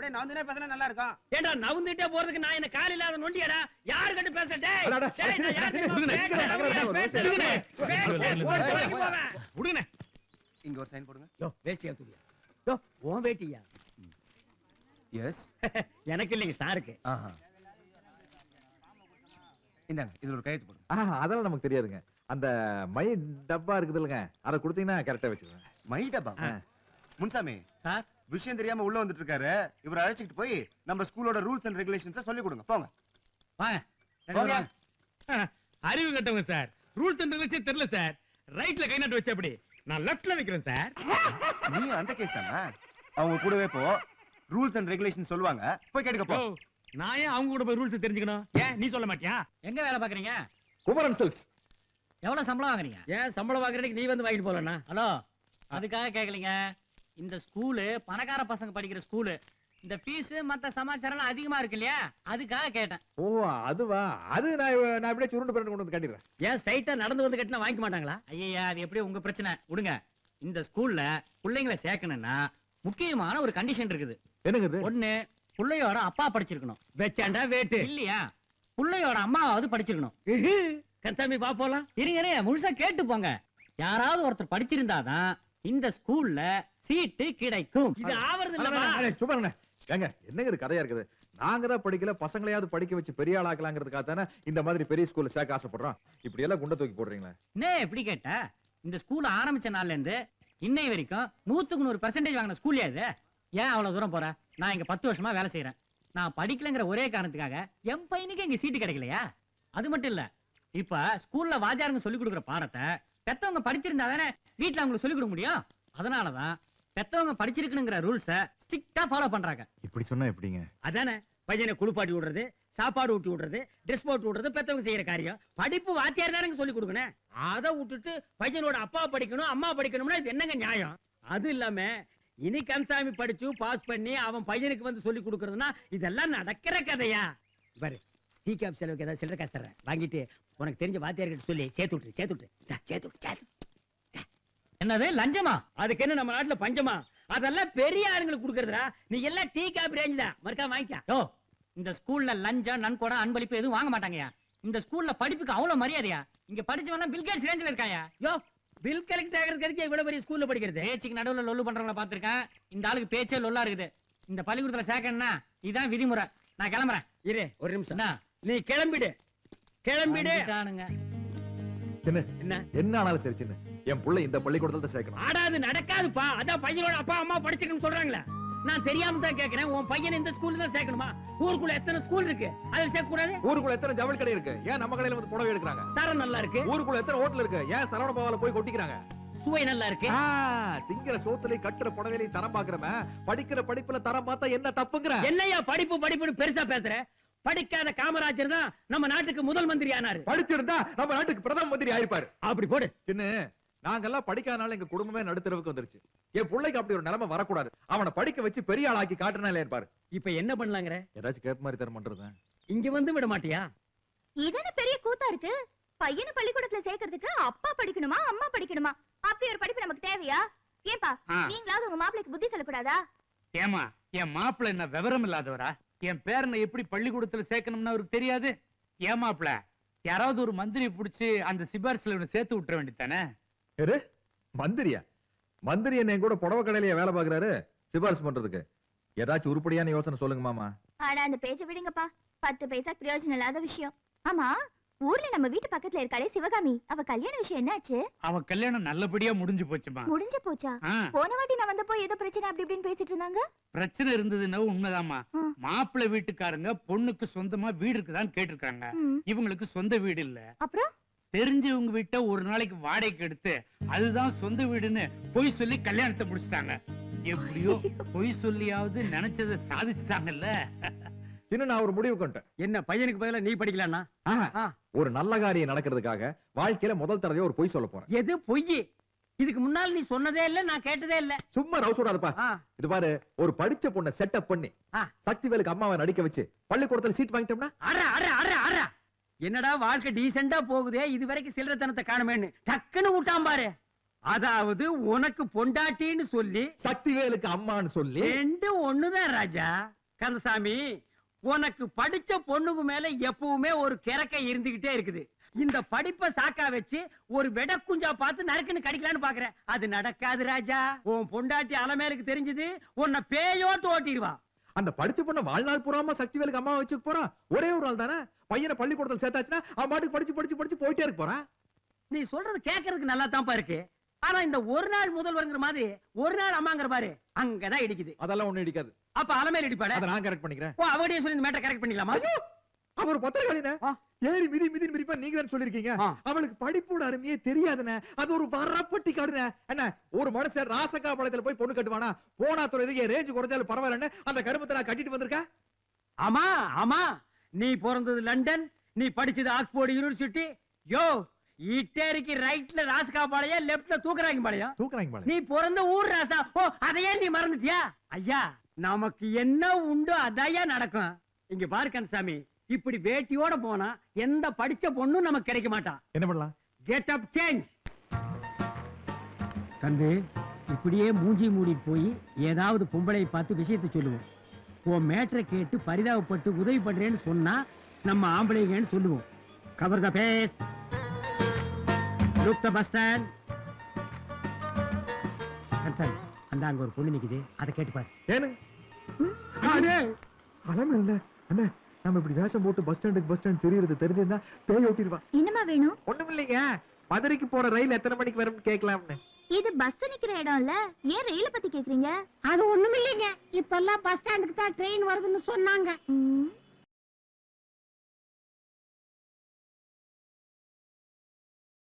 அப்படியே நவுந்துனே பேசினா நல்லா இருக்கும். ஏண்டா நவுந்துட்டே போறதுக்கு நான் என்ன கால் இல்லாத நொண்டியாடா? யாரு கண்டு பேசுறேன்? இங்க ஒரு சைன் போடுங்க. யோ வேஷ்டியா துடியா? யோ உன் வேட்டியா? எஸ். எனக்கு இல்லைங்க சாருக்கு. இந்தாங்க இதுல ஒரு கையெழுத்து போடுங்க. அதெல்லாம் நமக்கு தெரியாதுங்க. அந்த மை டப்பா இருக்குது இல்லங்க, அதை கொடுத்தீங்கன்னா கரெக்டா வச்சிருவேன். மை டப்பா? முன்சாமி சார் விஷயம் தெரியாம உள்ள வந்துட்டு இருக்காரு. இவரை அழைச்சிட்டு போய் நம்ம ஸ்கூலோட ரூல்ஸ் அண்ட் ரெகுலேஷன்ஸ் சொல்லி கொடுங்க. போங்க வாங்க. அறிவு கட்டவங்க சார். ரூல்ஸ் அண்ட் ரெகுலேஷன் தெரியல சார். ரைட்ல கை நாட்டு வச்சு அப்படி நான் லெஃப்ட்ல வைக்கிறேன் சார். நீ அந்த கேஸ் தானா? அவங்க கூடவே போ, ரூல்ஸ் அண்ட் ரெகுலேஷன் சொல்லுவாங்க, போய் கேட்டுக்க போ. நான் ஏன் அவங்க கூட போய் ரூல்ஸ் தெரிஞ்சுக்கணும்? ஏன் நீ சொல்ல மாட்டியா? எங்க வேலை பாக்குறீங்க? குமரன் சில்க்ஸ். எவ்வளவு சம்பளம் வாங்குறீங்க? ஏன் சம்பளம் வாங்குறதுக்கு நீ வந்து வாங்கிட்டு போலண்ணா? ஹலோ, அதுக்காக கேட்கலீங்க. இந்த ஸ்கூலு பணக்கார பசங்க படிக்கிற ஸ்கூலு. இந்த ஃபீஸ் மத்த சமாச்சாரம் அதிகமா இருக்கு இல்லையா, அதுக்காக கேட்டேன். ஓ அதுவா? அது நான் இப்படியே சுருண்டு கொண்டு வந்து கட்டிடுறேன். ஏன் சைட்டா நடந்து வந்து கட்டினா வாங்கிக்க மாட்டாங்களா? ஐயா, அது எப்படி உங்க பிரச்சனை விடுங்க. இந்த ஸ்கூல்ல பிள்ளைங்களை சேர்க்கணும்னா முக்கியமான ஒரு கண்டிஷன் இருக்குது. என்னங்க? ஒண்ணு, பிள்ளையோட அப்பா படிச்சிருக்கணும். வெச்சாண்டா வேட்டு இல்லையா, பிள்ளையோட அம்மாவது படிச்சிருக்கணும். கந்தாமி பா போலாம். இருங்க முழுசா கேட்டு போங்க. யாராவது ஒருத்தர் படிச்சிருந்தாதான் இந்த ஸ்கூல்ல சீட்டு கிடைக்கும். இது ஆவறது இல்ல. சும்மா ஏங்க என்னங்க இது கதையா இருக்குது? நாங்க தான் படிக்கல, பசங்களையாவது படிக்க வச்சு பெரிய ஆளாக்கலாங்கிறதுக்காக தானே இந்த மாதிரி பெரிய ஸ்கூல்ல சேர்க்க ஆசைப்படுறோம். இப்படி எல்லாம் குண்டை தூக்கி போடுறீங்களா? என்ன எப்படி கேட்ட? இந்த ஸ்கூல் ஆரம்பிச்ச நாள்ல இருந்து இன்னை வரைக்கும் 100% வாங்கின ஸ்கூல்ல இது. ஏன் அவ்வளவு தூரம் போற? நான் இங்க 10 வருஷமா வேலை செய்யறேன். நான் படிக்கலங்கிற ஒரே காரணத்துக்காக என் பையனுக்கு இங்க சீட்டு கிடைக்கலையா? அது மட்டும் இல்ல, இப்ப ஸ்கூல்ல வாத்தியாருங்க சொல்லி கொடுக்குற பாடத்தை பெத்தவங்க படிச்சிருந்தா தானே வீட்டுல அவங்களுக்கு சொல்லி கொடுக்க முடியும். அதனாலதான் பெத்தவங்க படிச்சிருக்கணுங்கிற ரூல்ஸ ஸ்ட்ரிக்ட்டா ஃபாலோ பண்றாங்க. இப்படி சொன்னா எப்படிங்க? அதானே பையனை குளிப்பாட்டி விடுறது, சாப்பாடு ஊட்டி விடுறது, ட்ரெஸ் போட்டு விடுறது பெத்தவங்க செய்யற காரியம். படிப்பு வாத்தியார் தானங்க சொல்லி கொடுக்கணும். அதை விட்டுட்டு பையனோட அப்பா படிக்கணும் அம்மா படிக்கணும்னா இது என்னங்க நியாயம்? அது இல்லாம இனி கன்சாமி படிச்சு பாஸ் பண்ணி அவன் பையனுக்கு வந்து சொல்லி கொடுக்கறதுனா இதெல்லாம் நடக்கிற கதையா? பாரு, டீ காப் செலவுக்கு ஏதாவது சில்லற காசு தர்றேன், வாங்கிட்டு உனக்கு தெரிஞ்ச வாத்தியார்கிட்ட சொல்லி சேர்த்து விட்டு. என்னது லஞ்சமா? அதுக்கு என்ன நம்ம நாட்டுல பஞ்சமா? அதெல்லாம் பெரிய ஆளுங்களுக்கு கொடுக்கறதுடா. நீ எல்லாம் டீ காபி ரேஞ்ச் தான். மறக்காம வாங்கிக்க. யோ, இந்த ஸ்கூல்ல லஞ்சம் நன்கொடை அன்பளிப்பு எதுவும் வாங்க மாட்டாங்கயா. இந்த ஸ்கூல்ல படிப்புக்கு அவ்வளவு மரியாதையா? இங்க படிச்சவங்க பில்கேட்ஸ் ரேஞ்சில இருக்காயா? யோ, பில் கலெக்ட் ஆகிறதுக்கு இவ்வளவு பெரிய ஸ்கூல்ல படிக்கிறது. பேச்சுக்கு நடுவுல லொல்லு பண்றவங்கள பாத்திருக்கேன். இந்த ஆளுக்கு பேச்சே லொல்லா இருக்குது. இந்த பள்ளிக்கூடத்துல சேர்க்கணும்னா இதான் விதிமுறை. நான் கிளம்புறேன். இரு ஒரு நிமிஷம். நீ கிளம்பிடு. என்ன ஆனாலும் சரி சின்ன, என் புள்ள இந்த பள்ளிக்கூடத்துல சேர்க்கணும். ஆடாது நடக்காதுப்பா. அதான் பையனோட அப்பா அம்மா படிச்சிருக்கணும்னு சொல்றாங்களே. நான் தெரியாம தான் கேக்குறேன். உன் பையன் இந்த ஸ்கூல்ல தான் சேர்க்கணுமா? ஊருக்குள்ள எத்தனை ஸ்கூல் இருக்கு? அதுல சேர்க்க கூடாது? ஊருக்குள்ள எத்தனை ஜவுளி கடை இருக்கு? ஏன் நம்ம கடையில வந்து புடவை எடுக்கிறாங்க? தரம் நல்லா இருக்கு. ஊருக்குள்ள எத்தனை ஹோட்டல் இருக்கு? ஏன் சரவண பவால போய் கொட்டிக்கிறாங்க? சுவை நல்லா இருக்கு. திங்கிற சோத்துல கட்டுற புடவையிலையும் தரம் பாக்குறவன் படிக்கிற படிப்புல தரம் பார்த்தா என்ன தப்புங்கிற? என்னையா படிப்புன்னு பெருசா பேசுற? படிக்காத காமராஜர் தான் நம்ம நாட்டுக்கு முதல் மந்திரி ஆனாரு. படிச்சிருந்தா நம்ம நாட்டுக்கு பிரதம மந்திரி ஆயிருப்பாரு. அப்படி போடு. சின்ன, நாங்கெல்லாம் படிக்காதனால எங்க குடும்பமே நடுத்தரவுக்கு வந்துருச்சு. என் பிள்ளைக்கு அப்படி ஒரு நிலைமை வரக்கூடாது. அவனை படிக்க வச்சு பெரிய ஆளாக்கி காட்டுனாலே இருப்பாரு. இப்ப என்ன பண்ணலாங்கிற? ஏதாச்சும் கேப் மாதிரி தரம் பண்றது. இங்க வந்து விட மாட்டியா? இதென்ன பெரிய கூத்தா இருக்கு? பையனை பள்ளிக்கூடத்துல சேர்க்கறதுக்கு அப்பா படிக்கணுமா அம்மா படிக்கணுமா? அப்படி ஒரு படிப்பு நமக்கு தேவையா? ஏன்பா நீங்களாவது உங்க மாப்பிளைக்கு புத்தி சொல்லக்கூடாதா? ஏமா, என் மாப்பிள்ள என்ன விவரம் இல்லாதவரா? என் பேரனை எப்படி பள்ளிக்கூடத்துல சேர்க்கணும்னு அவருக்கு தெரியாது? ஏன் மாப்பிள்ள, யாராவது ஒரு மந்திரி புடிச்சு அந்த சிபாரிசுல சேர்த்து விட்டுற வேண்டியதானே? மந்திரியா? மந்திரி என்ன கூட புடவை கடையிலேயே வேலை பாக்குறாரு சிபாரிசு பண்றதுக்கு? ஏதாச்சும் உருப்படியான யோசனை சொல்லுங்க மாமா. ஆனா அந்த பேச்ச விடுங்கப்பா. 10 பைசா பிரயோஜனம் இல்லாத விஷயம். ஆமா, ஊர்ல நம்ம வீட்டு பக்கத்துல இருக்காளே சிவகாமி, அவ கல்யாண விஷயம் என்னாச்சு? அவ கல்யாணம் நல்லபடியா முடிஞ்சு போச்சுமா. முடிஞ்சு போச்சா? போன வாட்டி நான் வந்தப்போ ஏதோ பிரச்சனை அப்படி இப்படின்னு பேசிட்டு இருந்தாங்க. பிரச்சனை இருந்ததுன்னா உண்மைதாமா. மாப்பிள்ளை வீட்டுக்காரங்க பொண்ணுக்கு சொந்தமா வீடு இருக்குதான்னு கேட்டிருக்காங்க. இவங்களுக்கு சொந்த வீடு இல்ல. அப்புறம் தெரிஞ்சவங்க வீட்டை ஒரு நாளைக்கு வாடகைக்கு எடுத்து அதுதான் சொந்த வீடுன்னு பொய் சொல்லி கல்யாணத்தை முடிச்சிட்டாங்க. எப்படியோ பொய் சொல்லியாவது நினைச்சதை சாதிச்சுட்டாங்கல்ல. நான் ஒரு முடிவு கொண்டேன். என்ன பையனுக்கு பதிலா நீ படிக்கலாம்னா? ஒரு நல்ல காரியம் நடக்கிறதுக்காக வாழ்க்கையில முதல் தடவை ஒரு பொய் சொல்ல போறேன். எது பொய்? இதுக்கு முன்னால் நீ சொன்னதே இல்ல, நான் கேட்டதே இல்ல. சும்மா ரவுசுடாதப்பா. இது பாரு, ஒரு படிச்ச பொண்ணை செட்டப் பண்ணி சக்திவேலுக்கு அம்மாவை நடிக்க வச்சு பள்ளிக்கூடத்துல சீட் வாங்கிட்டோம்னா என்னடா வாழ்க்கை டீசெண்டா போகுதே, இது வரைக்கும் சில்லறத்தனத்தை காணுமேன்னு டக்குன்னு விட்டான் பாரு. அதாவது உனக்கு பொண்டாட்டின்னு சொல்லி சக்திவேலுக்கு அம்மான்னு சொல்லி ரெண்டு ஒண்ணுதான் ராஜா. கந்தசாமி, உனக்கு படிச்ச பொண்ணுக்கு மேல எப்பவுமே ஒரு கிறக்கை இருந்துகிட்டே இருக்குது. இந்த படிப்பை சாக்கா வச்சு ஒரு வெடக்குஞ்சா பார்த்து நறுக்குன்னு கடிக்கலான்னு பாக்குற. அது நடக்காது ராஜா. உன் பொண்டாட்டி அலமேலுக்கு தெரிஞ்சது உன்னை பேயோட்டு ஓட்டிடுவா. அந்த படிச்ச பொண்ண வாழ்நாள் பூராம சக்திவேலுக்கு அம்மா வச்சுக்க போறான். ஒரே ஒரு நாள் தானே பையனை பள்ளிக்கூடத்துல சேர்த்தாச்சுன்னா அவன் பாட்டுக்கு படிச்சு படிச்சு படிச்சு போயிட்டே இருக்க போறான். நீ சொல்றது கேட்கறதுக்கு நல்லா தான்ப்பா இருக்கு. ஆனா இந்த ஒரு நாள் முதல்வர்ங்கிற மாதிரி ஒரு நாள் அம்மாங்கிற பாரு அங்கதான் இடிக்குது. அதெல்லாம் ஒண்ணு இடிக்காது. அப்ப அலமேல் இடிப்பாட. அதை நான் கரெக்ட் பண்ணிக்கிறேன். ஓ, அவடியே சொல்லி இந்த மேட்டர் கரெக்ட் பண்ணிக்கலாமா? அவர் பத்திரகாளின ஏறி மிதி மிதி மிதிப்பா நீங்க தான் சொல்லிருக்கீங்க. அவளுக்கு படிப்போட அருமையே தெரியாதுன்னு. அது ஒரு வரப்பட்டி காடுன. என்ன ஒரு மனுஷன் ராசக்கா பாளையத்துல போய் பொண்ணு கட்டுவானா? போனா துறைக்கு ரேஞ்ச் குறைஞ்சாலும் பரவாயில்லன்னு அந்த கருமத்தை நான் கட்டிட்டு வந்திருக்கேன். ஆமா ஆமா, நீ பிறந்தது லண்டன், நீ படிச்சது ஆக்ஸ்போர்ட் யூனிவர்சிட்டி. யோ, இட்டேரிக்கு ரைட்ல ராசக்கா பாளையம், லெப்ட்ல தூக்குறாங்க பாளையம். தூக்குறாங்க. நீ பிறந்த ஊர் ராசா. ஓ, அதையே நீ மறந்துட்டியா? ஐயா, நமக்கு என்ன உண்டோ அதையா நடக்கும். இங்க பாரு கந்தசாமி, இப்படி வேட்டியோட போனா எந்த படிச்ச பொண்ணும் நமக்கு கிடைக்க மாட்டான். என்ன பண்ணலாம்? Get up change. கந்து, இப்படியே மூஞ்சி மூடி போய் ஏதாவது பொம்பளை பார்த்து விஷயத்தை சொல்லுவோம். உன் மேட்டரை கேட்டு பரிதாபப்பட்டு உதவி பண்றேன்னு சொன்னா நம்ம ஆம்பளைங்கன்னு சொல்லுவோம். Cover the face, look the bus stand. Kandasamy, அந்த அங்க ஒரு பொண்ணு நிக்குது, அதை கேட்டு பாரு. ஏனு அலம் இல்ல அண்ணே, நம்ம இப்படி வேஷம் போட்டு பஸ் ஸ்டாண்ட் தெரியுறது தெரிஞ்சிருந்தா பேய் ஓட்டிடுவா. என்னமா வேணும்? ஒண்ணும் இல்லைங்க, மதுரைக்கு போற ரயில் எத்தனை மணிக்கு வரும்னு கேட்கலாம்னு. இது பஸ் நிக்கிற இடம் இல்ல, ஏன் ரயில பத்தி கேக்குறீங்க? அது ஒண்ணும் இல்லைங்க, இப்ப எல்லாம் பஸ் ஸ்டாண்டுக்கு தான் ட்ரெயின் வருதுன்னு சொன்னாங்க.